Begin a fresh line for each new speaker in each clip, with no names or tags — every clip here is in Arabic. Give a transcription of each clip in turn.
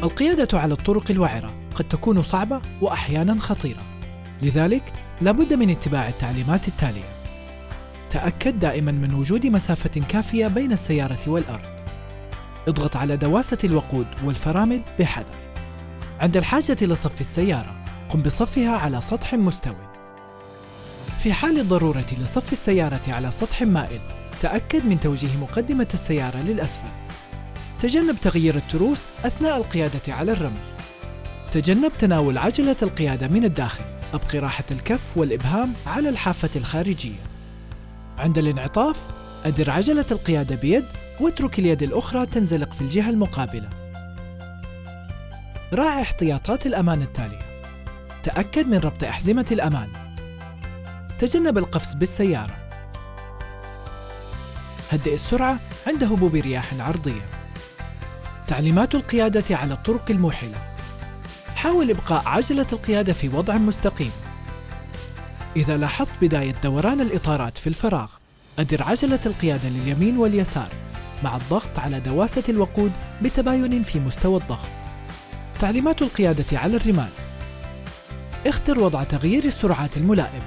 القيادة على الطرق الوعرة قد تكون صعبة وأحياناً خطيرة، لذلك لابد من اتباع التعليمات التالية. تأكد دائماً من وجود مسافة كافية بين السيارة والأرض. اضغط على دواسة الوقود والفرامل بحذر. عند الحاجة لصف السيارة، قم بصفها على سطح مستوٍ. في حال الضرورة لصف السيارة على سطح مائل، تأكد من توجيه مقدمة السيارة للأسفل. تجنب تغيير التروس أثناء القيادة على الرمل. تجنب تناول عجلة القيادة من الداخل. أبقي راحة الكف والإبهام على الحافة الخارجية. عند الانعطاف، أدر عجلة القيادة بيد واترك اليد الأخرى تنزلق في الجهة المقابلة. راعي احتياطات الأمان التالية. تأكد من ربط أحزمة الأمان. تجنب القفز بالسيارة. هدئ السرعة عند هبوب رياح عرضية. تعليمات القيادة على الطرق الموحلة. حاول إبقاء عجلة القيادة في وضع مستقيم. إذا لاحظت بداية دوران الإطارات في الفراغ، أدر عجلة القيادة لليمين واليسار مع الضغط على دواسة الوقود بتباين في مستوى الضغط. تعليمات القيادة على الرمال. اختر وضع تغيير السرعات الملائم.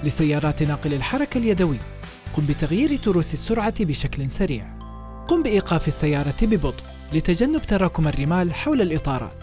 لسيارات ناقل الحركة اليدوي، قم بتغيير تروس السرعة بشكل سريع. قم بإيقاف السيارة ببطء لتجنب تراكم الرمال حول الإطارات.